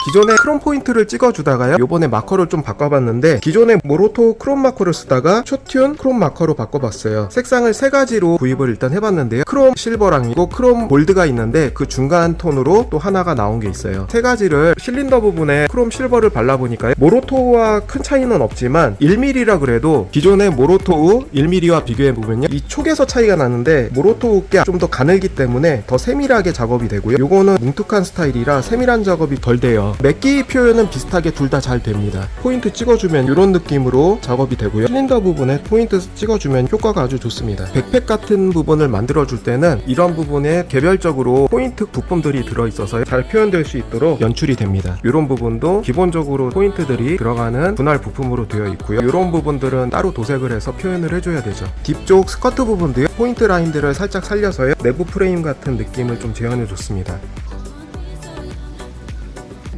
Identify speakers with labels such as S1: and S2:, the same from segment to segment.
S1: 기존에 크롬 포인트를 찍어주다가요, 요번에 마커를 좀 바꿔봤는데 기존에 모로토 크롬 마커를 쓰다가 쇼튠 크롬 마커로 바꿔봤어요. 색상을 세 가지로 구입을 일단 해봤는데요, 크롬 실버랑 있고 크롬 골드가 있는데 그 중간 톤으로 또 하나가 나온 게 있어요. 세 가지를 실린더 부분에 크롬 실버를 발라보니까 모로토와 큰 차이는 없지만 1mm라 그래도 기존의 모로토 1mm와 비교해보면요, 이 촉에서 차이가 나는데 모로토가 좀 더 가늘기 때문에 더 세밀하게 작업이 되고요, 요거는 뭉툭한 스타일이라 세밀한 작업이 덜 돼요. 맥기 표현은 비슷하게 둘 다 잘 됩니다. 포인트 찍어주면 이런 느낌으로 작업이 되고요, 실린더 부분에 포인트 찍어주면 효과가 아주 좋습니다. 백팩 같은 부분을 만들어줄 때는 이런 부분에 개별적으로 포인트 부품들이 들어있어서 잘 표현될 수 있도록 연출이 됩니다. 이런 부분도 기본적으로 포인트들이 들어가는 분할 부품으로 되어 있고요, 이런 부분들은 따로 도색을 해서 표현을 해줘야 되죠. 뒤쪽 스커트 부분도요, 포인트 라인들을 살짝 살려서요, 내부 프레임 같은 느낌을 좀 재현해 줬습니다.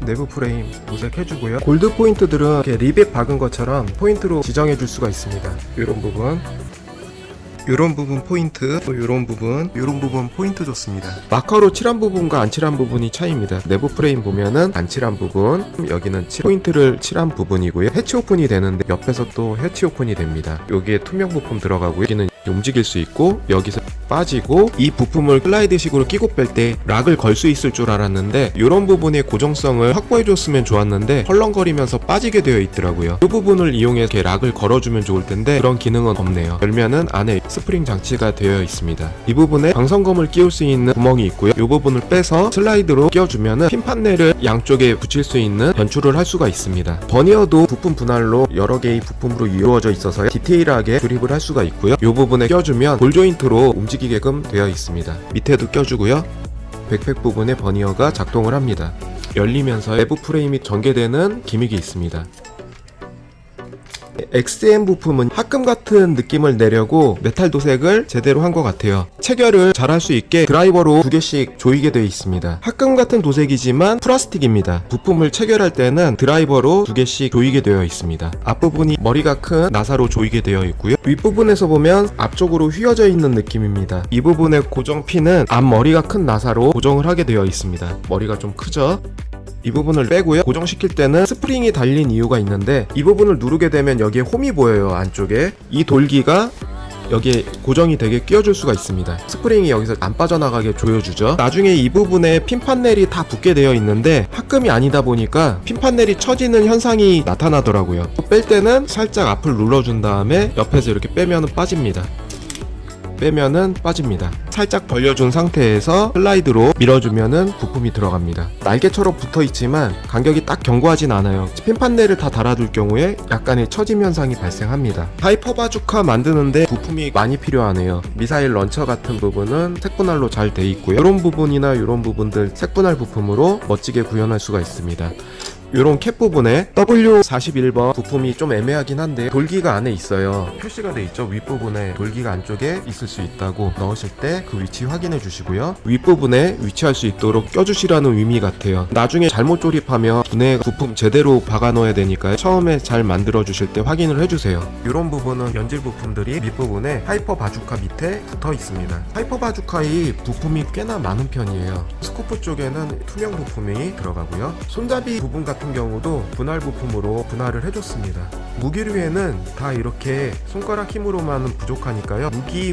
S1: 내부 프레임 도색해주고요, 골드 포인트들은 이렇게 리벳 박은 것처럼 포인트로 지정해 줄 수가 있습니다. 이런 부분, 요런 부분 포인트, 또 요런 부분 포인트 좋습니다. 마커로 칠한 부분과 안 칠한 부분이 차이입니다. 내부 프레임 보면은 안 칠한 부분, 여기는 포인트를 칠한 부분이고요, 해치 오픈이 되는데 옆에서 또 해치 오픈이 됩니다. 여기에 투명 부품 들어가고요, 여기는 움직일 수 있고 여기서 빠지고, 이 부품을 슬라이드 식으로 끼고 뺄 때 락을 걸 수 있을 줄 알았는데 이런 부분의 고정성을 확보해 줬으면 좋았는데 헐렁거리면서 빠지게 되어 있더라고요. 이 부분을 이용해서 이렇게 락을 걸어주면 좋을 텐데 그런 기능은 없네요. 열면은 안에 스프링 장치가 되어 있습니다. 이 부분에 방성검을 끼울 수 있는 구멍이 있고요, 이 부분을 빼서 슬라이드로 끼워주면은 핀 판넬을 양쪽에 붙일 수 있는 연출을 할 수가 있습니다. 버니어도 부품 분할로 여러 개의 부품으로 이루어져 있어서 디테일하게 조립을 할 수가 있고요, 이 부분에 껴주면 볼 조인트로 움직이게끔 되어 있습니다. 밑에도 껴주고요, 백팩 부분에 버니어가 작동을 합니다. 열리면서 내부 프레임이 전개되는 기믹이 있습니다. XM 부품은 합금 같은 느낌을 내려고 메탈 도색을 제대로 한 것 같아요. 체결을 잘 할 수 있게 드라이버로 2개씩 조이게 되어 있습니다. 합금 같은 도색이지만 플라스틱입니다. 부품을 체결할 때는 드라이버로 2개씩 조이게 되어 있습니다. 앞부분이 머리가 큰 나사로 조이게 되어 있고요, 윗부분에서 보면 앞쪽으로 휘어져 있는 느낌입니다. 이 부분의 고정 핀은 앞머리가 큰 나사로 고정을 하게 되어 있습니다. 머리가 좀 크죠? 이 부분을 빼고요, 고정시킬 때는 스프링이 달린 이유가 있는데 이 부분을 누르게 되면 여기에 홈이 보여요. 안쪽에 이 돌기가 여기에 고정이 되게 끼워줄 수가 있습니다. 스프링이 여기서 안 빠져나가게 조여주죠. 나중에 이 부분에 핀 판넬이 다 붙게 되어 있는데 합금이 아니다 보니까 핀 판넬이 처지는 현상이 나타나더라고요. 뺄 때는 살짝 앞을 눌러준 다음에 옆에서 이렇게 빼면은 빠집니다. 빼면은 빠집니다. 살짝 벌려준 상태에서 슬라이드로 밀어주면은 부품이 들어갑니다. 날개처럼 붙어있지만 간격이 딱 견고하진 않아요. 핀 판넬을 다 달아둘 경우에 약간의 처짐 현상이 발생합니다. 하이퍼 바주카 만드는데 부품이 많이 필요하네요. 미사일 런처 같은 부분은 색분할로 잘 돼 있고요, 이런 부분이나 이런 부분들 색분할 부품으로 멋지게 구현할 수가 있습니다. 이런 캡 부분에 W41번 부품이 좀 애매하긴 한데 돌기가 안에 있어요. 표시가 돼 있죠. 윗부분에 돌기가 안쪽에 있을 수 있다고, 넣으실 때 그 위치 확인해 주시고요, 윗부분에 위치할 수 있도록 껴주시라는 의미 같아요. 나중에 잘못 조립하면 분해 부품 제대로 박아 넣어야 되니까요, 처음에 잘 만들어 주실 때 확인을 해주세요. 이런 부분은 연질 부품들이 밑부분에 하이퍼 바주카 밑에 붙어 있습니다. 하이퍼 바주카의 부품이 꽤나 많은 편이에요. 스코프 쪽에는 투명 부품이 들어가고요, 손잡이 부분 같은 경우도 분할 부품으로 분할을 해줬습니다. 무기류에는 다 이렇게 손가락 힘으로만은 부족하니까요,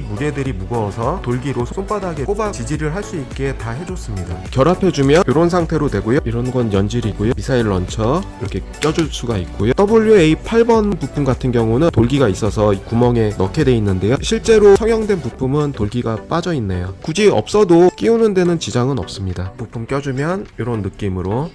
S1: 무게들이 무거워서 돌기로 손바닥에 꼽아 지지를 할 수 있게 다 해줬습니다. 결합해주면 이런 상태로 되고요, 이런 건 연질이고요, 미사일 런처 이렇게 껴줄 수가 있고요, WA8번 부품 같은 경우는 돌기가 있어서 이 구멍에 넣게 돼 있는데요, 실제로 성형된 부품은 돌기가 빠져 있네요. 굳이 없어도 끼우는 데는 지장은 없습니다. 부품 껴주면 이런 느낌으로,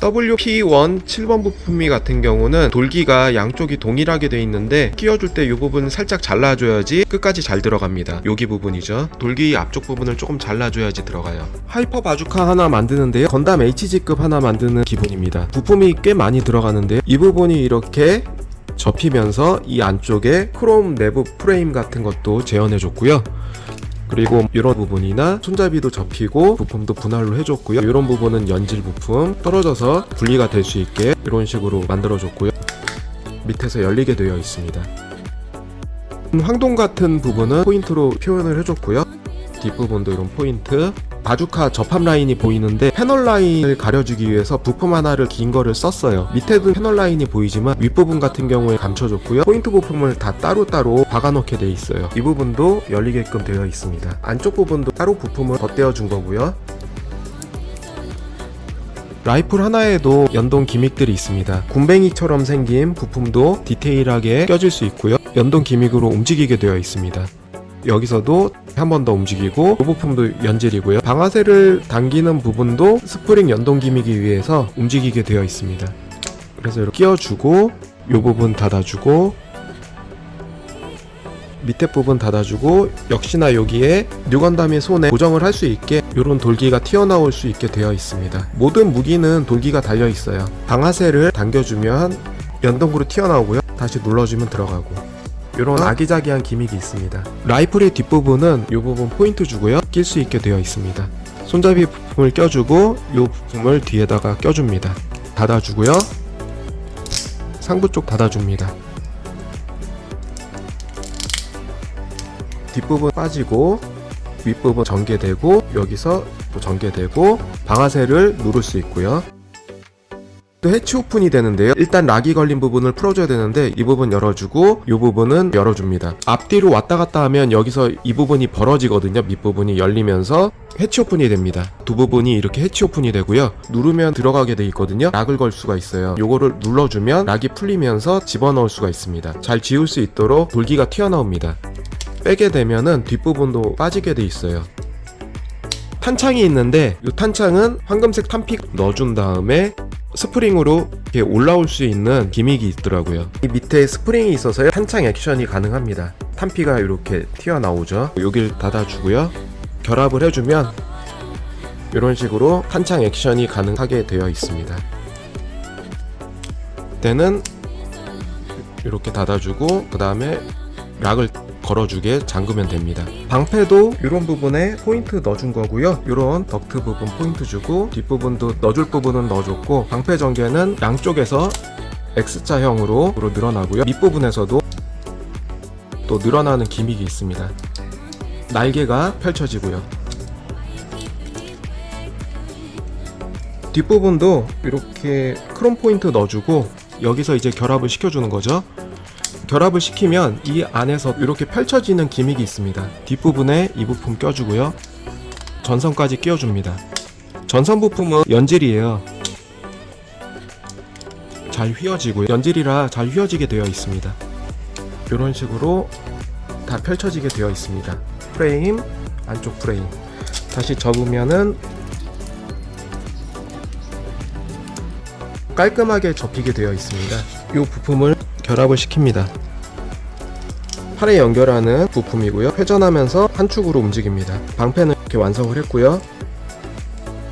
S1: WP1 7번 부품이 같은 경우는 돌기가 양쪽이 동일하게 돼 있는데 끼워줄 때 이 부분 살짝 잘라줘야지 끝까지 잘 들어갑니다. 여기 부분이죠. 돌기 앞쪽 부분을 조금 잘라줘야지 들어가요. 하이퍼 바주카 하나 만드는데요, 건담 HG급 하나 만드는 기분입니다. 부품이 꽤 많이 들어가는데요, 이 부분이 이렇게 접히면서 이 안쪽에 크롬 내부 프레임 같은 것도 재현해줬고요, 그리고 이런 부분이나 손잡이도 접히고 부품도 분할로 해줬고요, 이런 부분은 연질 부품 떨어져서 분리가 될 수 있게 이런 식으로 만들어줬고요, 밑에서 열리게 되어 있습니다. 황동 같은 부분은 포인트로 표현을 해줬고요, 뒷부분도 이런 포인트, 바주카 접합 라인이 보이는데 패널 라인을 가려주기 위해서 부품 하나를 긴 거를 썼어요. 밑에도 패널 라인이 보이지만 윗부분 같은 경우에 감춰줬고요. 포인트 부품을 다 따로따로 박아놓게 돼 있어요. 이 부분도 열리게끔 되어 있습니다. 안쪽 부분도 따로 부품을 덧대어 준 거고요. 라이플 하나에도 연동 기믹들이 있습니다. 굼벵이처럼 생긴 부품도 디테일하게 껴질 수 있고요. 연동 기믹으로 움직이게 되어 있습니다. 여기서도 한 번 더 움직이고 이 부품도 연질이고요. 방아쇠를 당기는 부분도 스프링 연동 기믹이 위해서 움직이게 되어 있습니다. 그래서 이렇게 끼워주고 이 부분 닫아주고 밑에 부분 닫아주고 역시나 여기에 뉴건담의 손에 고정을 할 수 있게 이런 돌기가 튀어나올 수 있게 되어 있습니다. 모든 무기는 돌기가 달려 있어요. 방아쇠를 당겨주면 연동으로 튀어나오고요. 다시 눌러주면 들어가고 이런 아기자기한 기믹이 있습니다. 라이플의 뒷부분은 이 부분 포인트 주고요. 낄 수 있게 되어 있습니다. 손잡이 부품을 껴주고 이 부품을 뒤에다가 껴줍니다. 닫아주고요. 상부 쪽 닫아줍니다. 뒷부분 빠지고 윗부분 전개되고 여기서 또 전개되고 방아쇠를 누를 수 있고요. 또 해치 오픈이 되는데요. 일단 락이 걸린 부분을 풀어줘야 되는데 이 부분 열어주고 이 부분은 열어줍니다. 앞뒤로 왔다 갔다 하면 여기서 이 부분이 벌어지거든요. 밑부분이 열리면서 해치 오픈이 됩니다. 두 부분이 이렇게 해치 오픈이 되고요. 누르면 들어가게 돼 있거든요. 락을 걸 수가 있어요. 요거를 눌러주면 락이 풀리면서 집어넣을 수가 있습니다. 잘 지울 수 있도록 돌기가 튀어나옵니다. 빼게 되면은 뒷부분도 빠지게 돼 있어요. 탄창이 있는데 이 탄창은 황금색 탄픽 넣어준 다음에 스프링으로 이렇게 올라올 수 있는 기믹이 있더라고요. 이 밑에 스프링이 있어서요. 탄창 액션이 가능합니다. 탄피가 이렇게 튀어나오죠. 여길 닫아주고요. 결합을 해주면 이런 식으로 탄창 액션이 가능하게 되어 있습니다. 이때는 이렇게 닫아주고 그 다음에 락을 걸어주게 잠그면 됩니다. 방패도 이런 부분에 포인트 넣어준 거고요. 이런 덕트 부분 포인트 주고 뒷부분도 넣어줄 부분은 넣어줬고 방패 전개는 양쪽에서 X자형으로 늘어나고요. 밑부분에서도 또 늘어나는 기믹이 있습니다. 날개가 펼쳐지고요. 뒷부분도 이렇게 크롬 포인트 넣어주고 여기서 이제 결합을 시켜주는 거죠. 결합을 시키면 이 안에서 이렇게 펼쳐지는 기믹이 있습니다. 뒷부분에 이 부품 껴주고요. 전선까지 끼워줍니다. 전선 부품은 연질이에요. 잘 휘어지고요. 연질이라 잘 휘어지게 되어 있습니다. 이런 식으로 다 펼쳐지게 되어 있습니다. 프레임, 안쪽 프레임. 다시 접으면은 깔끔하게 접히게 되어 있습니다. 이 부품을 결합을 시킵니다. 팔에 연결하는 부품이고요. 회전하면서 한 축으로 움직입니다. 방패는 이렇게 완성을 했고요.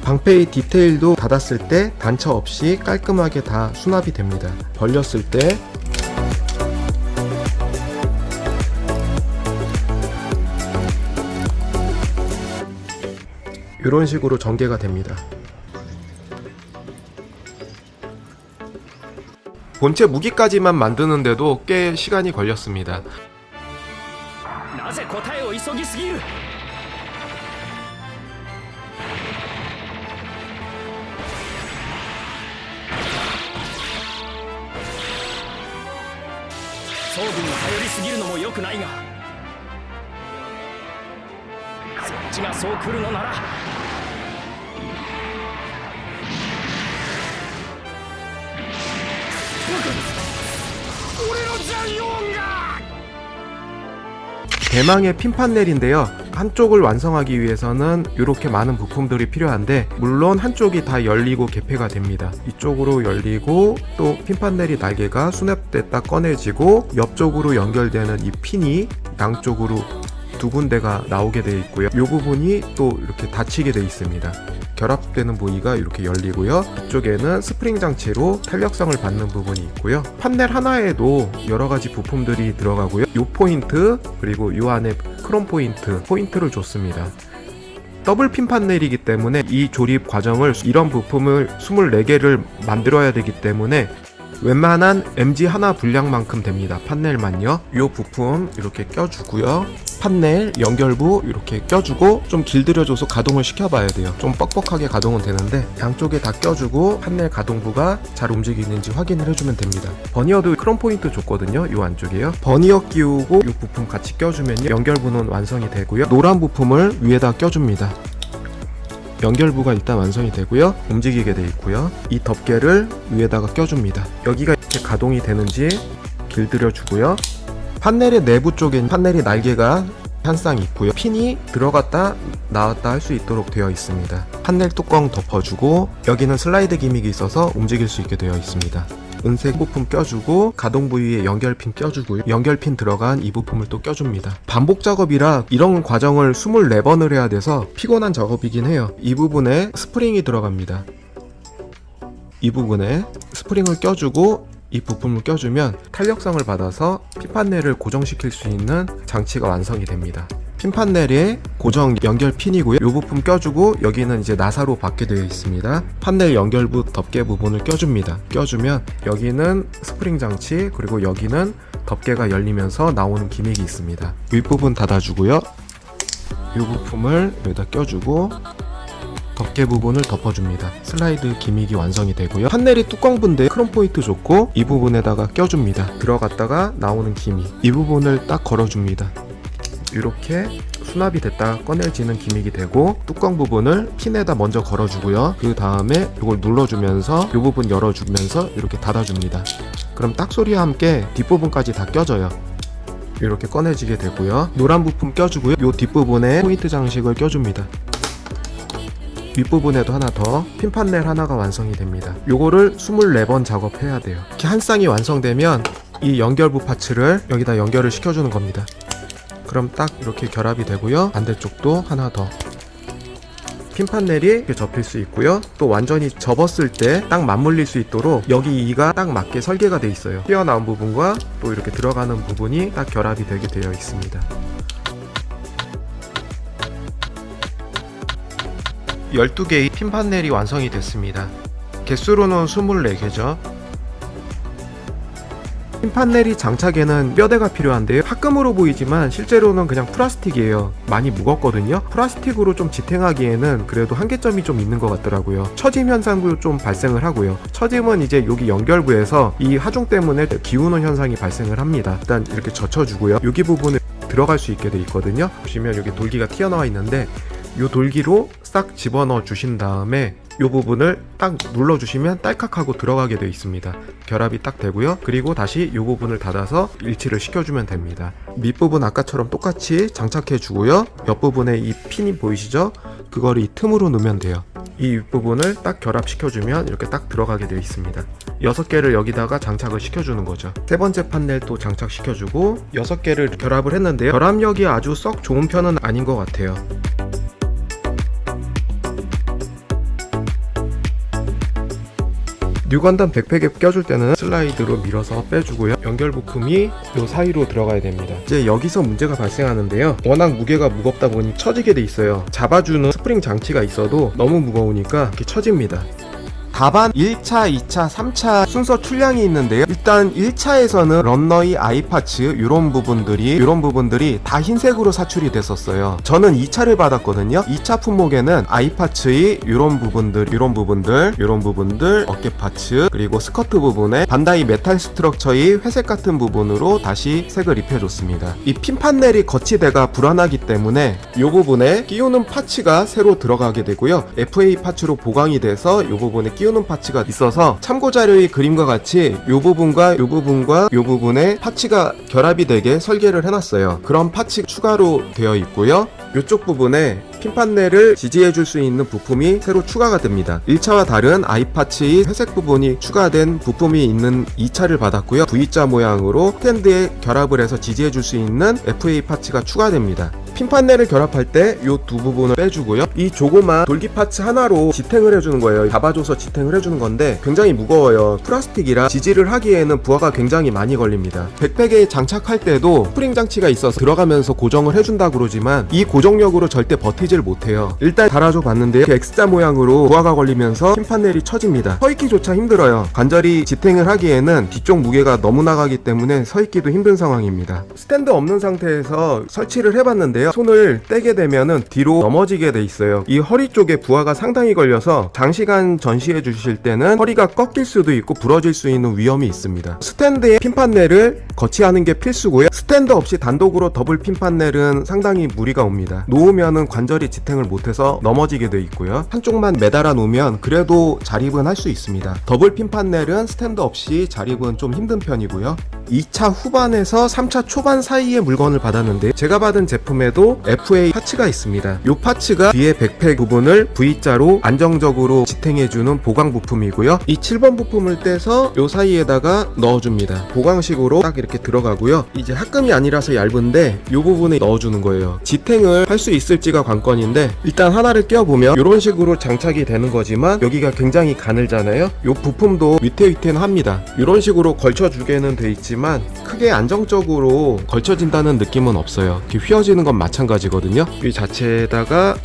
S1: 방패의 디테일도 닫았을 때 단차 없이 깔끔하게 다 수납이 됩니다. 벌렸을 때 이런 식으로 전개가 됩니다. 본체 무기까지만 만드는데도 꽤 시간이 걸렸습니다.
S2: なぜ答えを急ぎすぎる。装備に頼りすぎるのも良くないが、そっちがそう来るのなら俺のジャイオンが
S1: 대망의 핀판넬인데요. 한쪽을 완성하기 위해서는 이렇게 많은 부품들이 필요한데 물론 한쪽이 다 열리고 개폐가 됩니다. 이쪽으로 열리고 또 핀판넬이 날개가 수납됐다 꺼내지고 옆쪽으로 연결되는 이 핀이 양쪽으로 두 군데가 나오게 되어 있고요. 이 부분이 또 이렇게 닫히게 되어 있습니다. 결합되는 부위가 이렇게 열리고요. 이쪽에는 스프링 장치로 탄력성을 받는 부분이 있고요. 판넬 하나에도 여러가지 부품들이 들어가고요. 이 포인트 그리고 이 안에 크롬 포인트를 줬습니다. 더블 핀 판넬이기 때문에 이 조립 과정을 이런 부품을 24개를 만들어야 되기 때문에 웬만한 MG 하나 분량만큼 됩니다. 판넬만요. 이 부품 이렇게 껴주고요. 판넬 연결부 이렇게 껴주고 좀 길들여줘서 가동을 시켜봐야 돼요. 좀 뻑뻑하게 가동은 되는데 양쪽에 다 껴주고 판넬 가동부가 잘 움직이는지 확인을 해주면 됩니다. 버니어도 크롬 포인트 줬거든요. 이 안쪽에요. 버니어 끼우고 이 부품 같이 껴주면요, 연결부는 완성이 되고요. 노란 부품을 위에다 껴줍니다. 연결부가 일단 완성이 되고요. 움직이게 돼 있고요. 이 덮개를 위에다가 껴줍니다. 여기가 이렇게 가동이 되는지 길들여 주고요. 판넬의 내부 쪽엔 판넬이 날개가 한 쌍 있고요. 핀이 들어갔다 나왔다 할 수 있도록 되어 있습니다. 판넬 뚜껑 덮어주고 여기는 슬라이드 기믹이 있어서 움직일 수 있게 되어 있습니다. 은색 부품 껴주고 가동 부위에 연결핀 껴주고요. 연결핀 들어간 이 부품을 또 껴줍니다. 반복 작업이라 이런 과정을 24번을 해야 돼서 피곤한 작업이긴 해요. 이 부분에 스프링이 들어갑니다. 이 부분에 스프링을 껴주고 이 부품을 껴주면 탄력성을 받아서 핀판넬을 고정시킬 수 있는 장치가 완성이 됩니다. 핀판넬의 고정 연결 핀이고요. 이 부품 껴주고 여기는 이제 나사로 받게 되어 있습니다. 판넬 연결부 덮개 부분을 껴줍니다. 껴주면 여기는 스프링 장치, 그리고 여기는 덮개가 열리면서 나오는 기믹이 있습니다. 윗부분 닫아주고요. 이 부품을 여기다 껴주고 덮개 부분을 덮어줍니다. 슬라이드 기믹이 완성이 되고요. 판넬이 뚜껑분데 크롬 포인트 좋고 이 부분에다가 껴줍니다. 들어갔다가 나오는 기믹, 이 부분을 딱 걸어줍니다. 이렇게 수납이 됐다가 꺼내지는 기믹이 되고, 뚜껑 부분을 핀에다 먼저 걸어주고요. 그 다음에 이걸 눌러주면서 이 부분 열어주면서 이렇게 닫아줍니다. 그럼 딱 소리와 함께 뒷부분까지 다 껴져요. 이렇게 꺼내지게 되고요. 노란 부품 껴주고요. 이 뒷부분에 포인트 장식을 껴줍니다. 윗부분에도 하나 더, 핀판넬 하나가 완성이 됩니다. 요거를 24번 작업해야 돼요. 이렇게 한 쌍이 완성되면 이 연결부 파츠를 여기다 연결을 시켜주는 겁니다. 그럼 딱 이렇게 결합이 되고요. 반대쪽도 하나 더. 핀판넬이 이렇게 접힐 수 있고요. 또 완전히 접었을 때 딱 맞물릴 수 있도록 여기 이가 딱 맞게 설계가 돼 있어요. 튀어나온 부분과 또 이렇게 들어가는 부분이 딱 결합이 되게 되어 있습니다. 12개의 핀판넬이 완성이 됐습니다. 개수로는 24개죠. 핀판넬이 장착에는 뼈대가 필요한데요. 합금으로 보이지만 실제로는 그냥 플라스틱이에요. 많이 무겁거든요. 플라스틱으로 좀 지탱하기에는 그래도 한계점이 좀 있는 것 같더라고요. 처짐 현상도 좀 발생을 하고요. 처짐은 이제 여기 연결부에서 이 하중 때문에 기우는 현상이 발생을 합니다. 일단 이렇게 젖혀주고요. 여기 부분을 들어갈 수 있게 돼 있거든요. 보시면 여기 돌기가 튀어나와 있는데 이 돌기로 싹 집어넣어 주신 다음에 이 부분을 딱 눌러주시면 딸깍하고 들어가게 되어 있습니다. 결합이 딱 되고요. 그리고 다시 이 부분을 닫아서 일치를 시켜주면 됩니다. 밑부분 아까처럼 똑같이 장착해 주고요. 옆부분에 이 핀이 보이시죠? 그거를 이 틈으로 넣으면 돼요. 이 윗부분을 딱 결합시켜주면 이렇게 딱 들어가게 되어 있습니다. 6개를 여기다가 장착을 시켜주는 거죠. 세 번째 판넬 또 장착시켜주고 6개를 결합을 했는데요. 결합력이 아주 썩 좋은 편은 아닌 것 같아요. 뉴건담 백팩에 껴줄 때는 슬라이드로 밀어서 빼주고요. 연결 부품이 이 사이로 들어가야 됩니다. 이제 여기서 문제가 발생하는데요. 워낙 무게가 무겁다 보니 처지게 돼 있어요. 잡아주는 스프링 장치가 있어도 너무 무거우니까 이렇게 처집니다. 답안 1차, 2차, 3차 순서 출량이 있는데요. 일단 1차에서는 런너의 아이파츠 이런 부분들이 다 흰색으로 사출이 됐었어요. 저는 2차를 받았거든요. 2차 품목에는 아이파츠의 이런 부분들, 어깨 파츠, 그리고 스커트 부분에 반다이 메탈 스트럭처의 회색 같은 부분으로 다시 색을 입혀줬습니다. 이 핀판넬이 거치대가 불안하기 때문에 이 부분에 끼우는 파츠가 새로 들어가게 되고요. FA 파츠로 보강이 돼서 이 부분에 끼우는 파츠가 있어서 참고자료의 그림과 같이 이 부분과 이 부분에 파츠가 결합이 되게 설계를 해놨어요. 그런 파츠 추가로 되어 있고요. 이쪽 부분에 핀판넬을 지지해줄 수 있는 부품이 새로 추가가 됩니다. 1차와 다른 아이파츠의 회색 부분이 추가된 부품이 있는 2차를 받았고요. V자 모양으로 스탠드에 결합을 해서 지지해줄 수 있는 FA 파츠가 추가됩니다. 핀 판넬을 결합할 때 이 두 부분을 빼주고요. 이 조그만 돌기 파츠 하나로 지탱을 해주는 거예요. 잡아줘서 지탱을 해주는 건데 굉장히 무거워요. 플라스틱이라 지지를 하기에는 부하가 굉장히 많이 걸립니다. 백팩에 장착할 때도 스프링 장치가 있어서 들어가면서 고정을 해준다 그러지만 이 고정력으로 절대 버티질 못해요. 일단 달아줘 봤는데요. X자 모양으로 부하가 걸리면서 핀 판넬이 처집니다. 서있기조차 힘들어요. 관절이 지탱을 하기에는 뒤쪽 무게가 너무 나가기 때문에 서있기도 힘든 상황입니다. 스탠드 없는 상태에서 설치를 해봤는데요. 손을 떼게 되면은 뒤로 넘어지게 돼 있어요. 이 허리 쪽에 부하가 상당히 걸려서 장시간 전시해 주실 때는 허리가 꺾일 수도 있고 부러질 수 있는 위험이 있습니다. 스탠드에 핀 판넬을 거치하는 게 필수고요. 스탠드 없이 단독으로 더블 핀 판넬은 상당히 무리가 옵니다. 놓으면은 관절이 지탱을 못해서 넘어지게 돼 있고요. 한쪽만 매달아 놓으면 그래도 자립은 할 수 있습니다. 더블 핀 판넬은 스탠드 없이 자립은 좀 힘든 편이고요. 2차 후반에서 3차 초반 사이에 물건을 받았는데 제가 받은 제품에도 FA 파츠가 있습니다. 이 파츠가 뒤에 백팩 부분을 V자로 안정적으로 지탱해주는 보강 부품이고요. 이 7번 부품을 떼서 이 사이에다가 넣어줍니다. 보강식으로 딱 이렇게 들어가고요. 이제 합금이 아니라서 얇은데 이 부분에 넣어주는 거예요. 지탱을 할 수 있을지가 관건인데 일단 하나를 껴보면 이런 식으로 장착이 되는 거지만 여기가 굉장히 가늘잖아요. 이 부품도 위태위태는 합니다. 이런 식으로 걸쳐주게는 돼 있지만 크게 안정적으로 걸쳐진다는 느낌은 없어요. 이렇게 휘어지는 건 마찬가지거든요. 이 자체에다가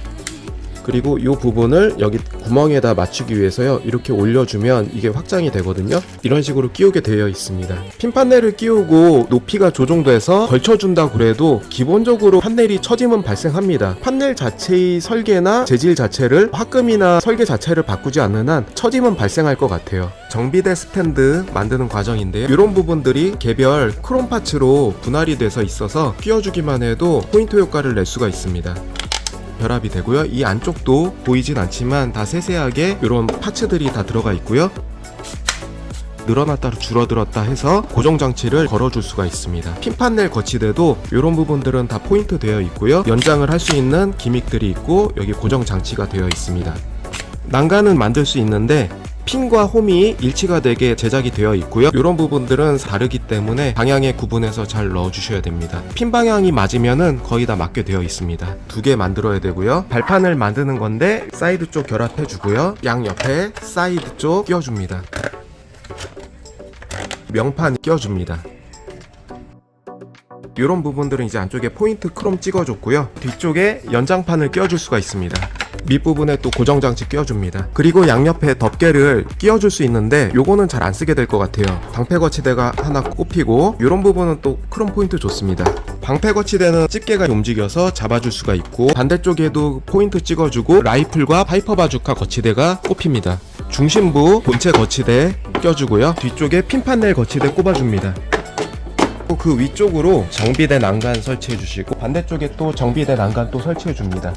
S1: 그리고 이 부분을 여기 구멍에다 맞추기 위해서요 이렇게 올려주면 이게 확장이 되거든요. 이런 식으로 끼우게 되어 있습니다. 핀 판넬을 끼우고 높이가 조정돼서 걸쳐준다고 그래도 기본적으로 판넬이 처짐은 발생합니다. 판넬 자체의 설계나 재질 자체를 합금이나 설계 자체를 바꾸지 않는 한 처짐은 발생할 것 같아요. 정비대 스탠드 만드는 과정인데요. 이런 부분들이 개별 크롬 파츠로 분할이 돼서 있어서 끼워주기만 해도 포인트 효과를 낼 수가 있습니다. 결합이 되고요. 이 안쪽도 보이진 않지만 다 세세하게 이런 파츠들이 다 들어가 있고요. 늘어났다 줄어들었다 해서 고정 장치를 걸어줄 수가 있습니다. 핀 판넬 거치대도 이런 부분들은 다 포인트 되어 있고요. 연장을 할 수 있는 기믹들이 있고 여기 고정 장치가 되어 있습니다. 난간은 만들 수 있는데 핀과 홈이 일치가 되게 제작이 되어 있고요. 이런 부분들은 다르기 때문에 방향에 구분해서 잘 넣어주셔야 됩니다. 핀 방향이 맞으면은 거의 다 맞게 되어 있습니다. 두 개 만들어야 되고요. 발판을 만드는 건데 사이드 쪽 결합해 주고요. 양 옆에 사이드 쪽 끼워줍니다. 명판 끼워줍니다. 이런 부분들은 이제 안쪽에 포인트 크롬 찍어줬고요. 뒤쪽에 연장판을 끼워줄 수가 있습니다. 밑부분에 또 고정장치 끼워줍니다. 그리고 양옆에 덮개를 끼워줄 수 있는데 요거는 잘 안 쓰게 될 것 같아요. 방패 거치대가 하나 꼽히고 이런 부분은 또 크롬 포인트 좋습니다. 방패 거치대는 집게가 움직여서 잡아줄 수가 있고 반대쪽에도 포인트 찍어주고 라이플과 하이퍼 바주카 거치대가 꼽힙니다. 중심부 본체 거치대 껴주고요. 뒤쪽에 핀 판넬 거치대 꼽아줍니다. 그 위쪽으로 정비대 난간 설치해 주시고 반대쪽에 또 정비대 난간 또 설치해 줍니다.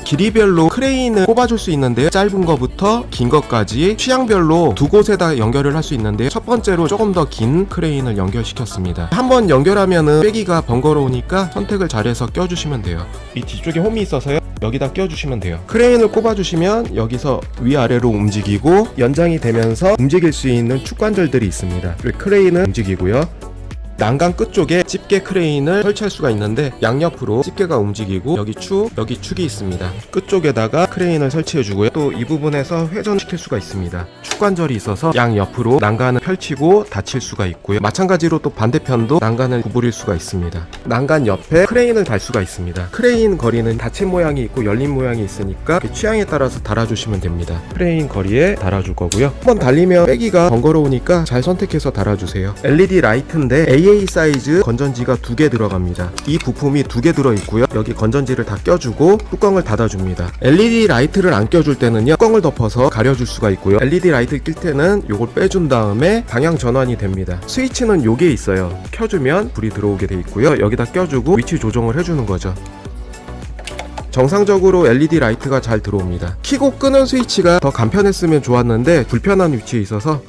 S1: 길이별로 크레인을 꼽아줄 수 있는데요. 짧은 거부터 긴 것까지 취향별로 두 곳에다 연결을 할 수 있는데요. 첫 번째로 조금 더 긴 크레인을 연결시켰습니다. 한번 연결하면은 빼기가 번거로우니까 선택을 잘해서 껴주시면 돼요. 이 뒤쪽에 홈이 있어서요. 여기다 껴주시면 돼요. 크레인을 꼽아주시면 여기서 위아래로 움직이고 연장이 되면서 움직일 수 있는 축관절들이 있습니다. 크레인은 움직이고요. 난간 끝쪽에 집게 크레인을 설치할 수가 있는데 양옆으로 집게가 움직이고 여기 축이 있습니다. 끝쪽에다가 크레인을 설치해주고요. 또 이 부분에서 회전시킬 수가 있습니다. 축관절이 있어서 양옆으로 난간을 펼치고 닫힐 수가 있고요. 마찬가지로 또 반대편도 난간을 구부릴 수가 있습니다. 난간 옆에 크레인을 달 수가 있습니다. 크레인 거리는 닫힌 모양이 있고 열린 모양이 있으니까 취향에 따라서 달아주시면 됩니다. 크레인 거리에 달아줄 거고요. 한번 달리면 빼기가 번거로우니까 잘 선택해서 달아주세요. LED 라이트인데 AA 사이즈 건전지가 2개 들어갑니다. 이 부품이 2개 들어있고요. 여기 건전지를 다 껴주고 뚜껑을 닫아줍니다. LED 라이트를 안 껴줄 때는요 뚜껑을 덮어서 가려줄 수가 있고요. LED 라이트 낄 때는 요걸 빼준 다음에 방향 전환이 됩니다. 스위치는 요게 있어요. 켜주면 불이 들어오게 돼 있고요. 여기다 껴주고 위치 조정을 해주는 거죠. 정상적으로 LED 라이트가 잘 들어옵니다. 켜고 끄는 스위치가 더 간편했으면 좋았는데 불편한 위치에 있어서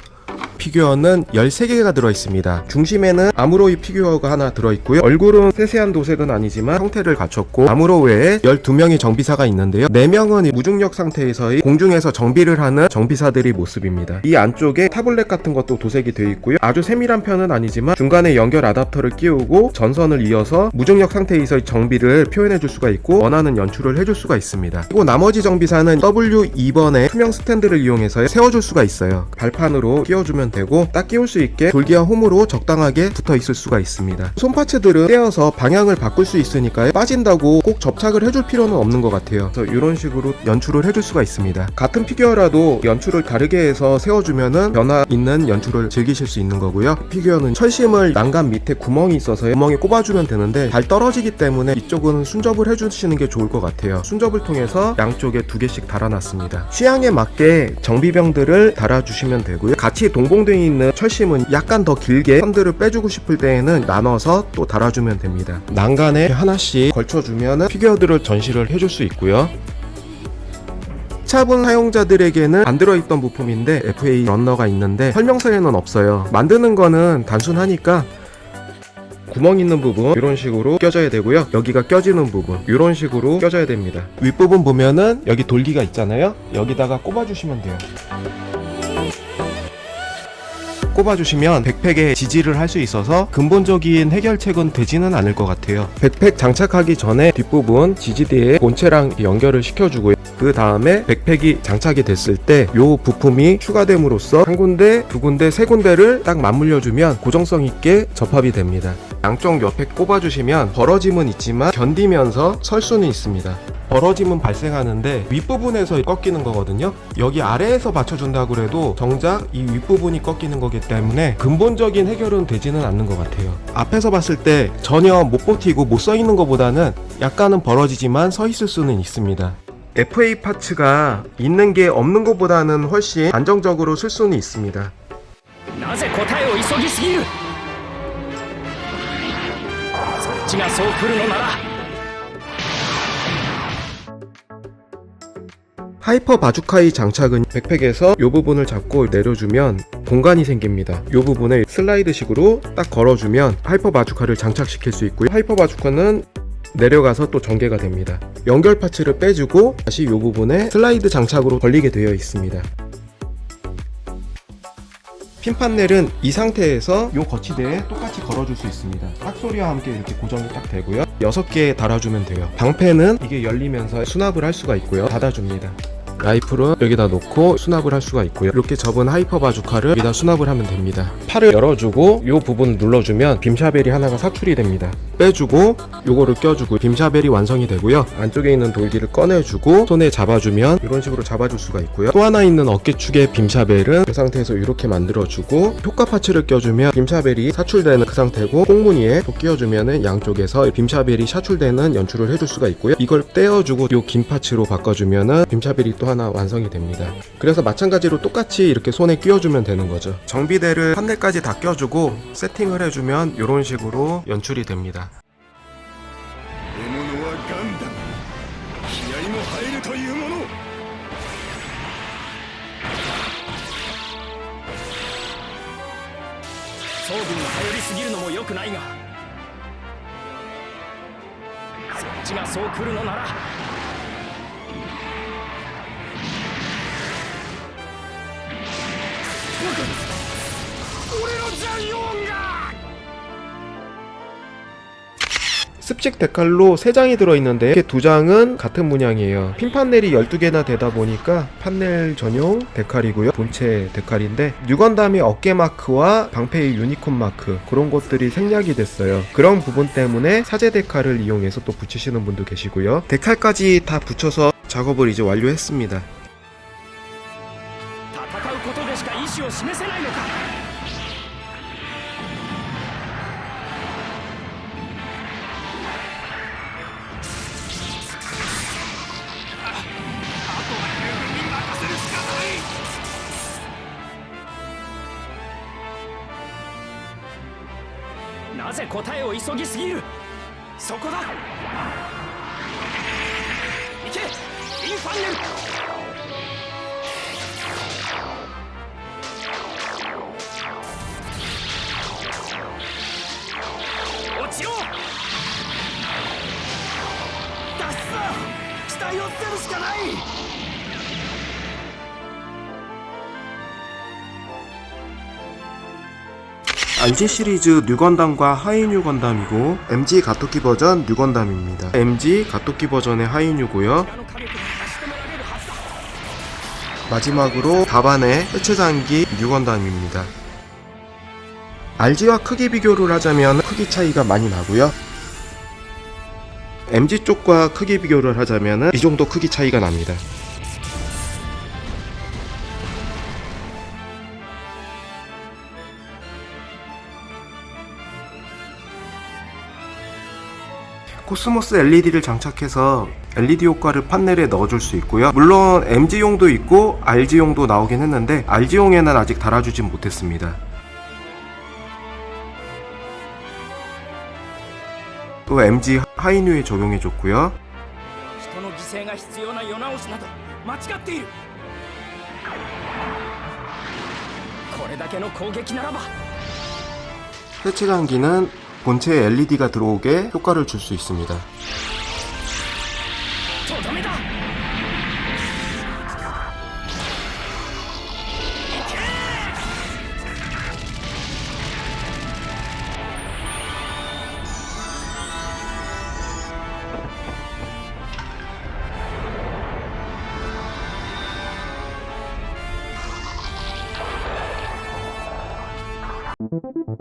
S1: 피규어는 13개가 들어있습니다. 중심에는 아무로이 피규어가 하나 들어있고요. 얼굴은 세세한 도색은 아니지만 형태를 갖췄고 아무로 외에 12명의 정비사가 있는데요. 4명은 무중력 상태에서의 공중에서 정비를 하는 정비사들의 모습입니다. 이 안쪽에 타블렛 같은 것도 도색이 되어 있고요. 아주 세밀한 편은 아니지만 중간에 연결 아답터를 끼우고 전선을 이어서 무중력 상태에서의 정비를 표현해 줄 수가 있고 원하는 연출을 해줄 수가 있습니다. 그리고 나머지 정비사는 W2번의 투명 스탠드를 이용해서 세워줄 수가 있어요. 발판으로 끼워주면 되고 딱 끼울 수 있게 돌기와 홈으로 적당하게 붙어 있을 수가 있습니다. 손파츠들은 떼어서 방향을 바꿀 수 있으니까 빠진다고 꼭 접착을 해줄 필요는 없는 것 같아요. 그래서 이런 식으로 연출을 해줄 수가 있습니다. 같은 피규어라도 연출을 다르게 해서 세워주면은 변화 있는 연출을 즐기실 수 있는 거고요. 피규어는 철심을 난간 밑에 구멍이 있어서 구멍에 꼽아주면 되는데 잘 떨어지기 때문에 이쪽은 순접을 해주시는 게 좋을 것 같아요. 순접을 통해서 양쪽에 2개씩 달아놨습니다. 취향에 맞게 정비병들을 달아주시면 되고요. 같이 동봉되어 있는 철심은 약간 더 길게 선들을 빼주고 싶을 때에는 나눠서 또 달아주면 됩니다. 난간에 하나씩 걸쳐주면 피규어들을 전시를 해줄 수 있고요. 차분 사용자들에게는 안 들어있던 부품인데 FA 런너가 있는데 설명서에는 없어요. 만드는 거는 단순하니까 구멍 있는 부분 이런 식으로 껴져야 되고요. 여기가 껴지는 부분 이런 식으로 껴져야 됩니다. 윗부분 보면은 여기 돌기가 있잖아요. 여기다가 꼽아주시면 돼요. 꼽아주시면 백팩에 지지를 할 수 있어서 근본적인 해결책은 되지는 않을 것 같아요. 백팩 장착하기 전에 뒷부분 지지대에 본체랑 연결을 시켜주고요. 그 다음에 백팩이 장착이 됐을 때 이 부품이 추가됨으로써 한 군데, 두 군데, 세 군데를 딱 맞물려주면 고정성 있게 접합이 됩니다. 양쪽 옆에 꼽아주시면 벌어짐은 있지만 견디면서 설 수는 있습니다. 벌어짐은 발생하는데 윗부분에서 꺾이는 거거든요. 여기 아래에서 받쳐준다고 해도 정작 이 윗부분이 꺾이는 거기 때문에 근본적인 해결은 되지는 않는 것 같아요. 앞에서 봤을 때 전혀 못 버티고 못 서 있는 것보다는 약간은 벌어지지만 서 있을 수는 있습니다. FA 파츠가 있는 게 없는 것보다는 훨씬 안정적으로 쓸 수는 있습니다.
S2: なぜ答えを急ぎすぎる。そっちがそう来るのなら。
S1: 하이퍼 바주카이 장착은 백팩에서 이 부분을 잡고 내려주면 공간이 생깁니다. 이 부분에 슬라이드식으로 딱 걸어주면 하이퍼 바주카를 장착시킬 수 있고요. 하이퍼 바주카는 내려가서 또 전개가 됩니다. 연결 파츠를 빼주고 다시 이 부분에 슬라이드 장착으로 걸리게 되어 있습니다. 핀 판넬은 이 상태에서 이 거치대에 똑같이 걸어줄 수 있습니다. 딱 소리와 함께 이렇게 고정이 딱 되고요. 6개 달아주면 돼요. 방패는 이게 열리면서 수납을 할 수가 있고요. 닫아줍니다. 라이플은 여기다 놓고 수납을 할 수가 있고요. 이렇게 접은 하이퍼 바주카를 여기다 수납을 하면 됩니다. 팔을 열어주고 이 부분을 눌러주면 빔샤벨이 하나가 사출이 됩니다. 빼주고 요거를 껴주고 빔샤벨이 완성이 되고요. 안쪽에 있는 돌기를 꺼내주고 손에 잡아주면 이런 식으로 잡아줄 수가 있고요. 또 하나 있는 어깨축의 빔샤벨은 이 상태에서 이렇게 만들어주고 효과 파츠를 껴주면 빔샤벨이 사출되는 그 상태고 꽁무니에 또 끼워주면 양쪽에서 빔샤벨이 사출되는 연출을 해줄 수가 있고요. 이걸 떼어주고 요 긴 파츠로 바꿔주면 빔샤벨이 또 하나 완성이 됩니다. 그래서 마찬가지로 똑같이 이렇게 손에 끼워주면 되는 거죠. 정비대를 판넬까지 다 껴주고 세팅을 해주면 이런 식으로 연출이 됩니다.
S3: 獲物はガンダム気合も入るというもの
S2: 装備に頼りすぎるのも良くないがそっちがそう来るのなら俺のジャイオンが
S1: 습식 데칼로 3장이 들어있는데 이렇게 2장은 같은 문양이에요. 핀 판넬이 12개나 되다 보니까 판넬 전용 데칼이고요. 본체 데칼인데 뉴건담의 어깨 마크와 방패의 유니콘 마크 그런 것들이 생략이 됐어요. 그런 부분 때문에 사제 데칼을 이용해서 또 붙이시는 분도 계시고요. 데칼까지 다 붙여서 작업을 이제 완료했습니다.
S2: 戦うことでしか意志を示せないのか。なぜ答えを急ぎすぎる。そこだ。行けインファンネル。
S1: RG 시리즈 뉴건담과 하이뉴 건담이고 MG 가토키 버전 뉴건담입니다. MG 가토키 버전의 하이뉴고요.
S2: あの火力に差し止められるはずだ。
S1: 마지막으로 다반의 해체장기 뉴건담입니다. RG와 크기 비교를 하자면 크기 차이가 많이 나고요. MG 쪽과 크기 비교를 하자면 이 정도 크기 차이가 납니다. 코스모스 LED를 장착해서 LED 효과를 판넬에 넣어줄 수 있고요. 물론 MG용도 있고 RG용도 나오긴 했는데 RG용에는 아직 달아주진 못했습니다. 또 MG 하이뉴에 적용해줬고요.
S2: 人の犠牲が必要な世直しなど間違っている。これだけの攻撃ならば
S1: 해체장기는 본체에 LED가 들어오게 효과를 줄 수 있습니다.
S2: とどめだ。
S1: you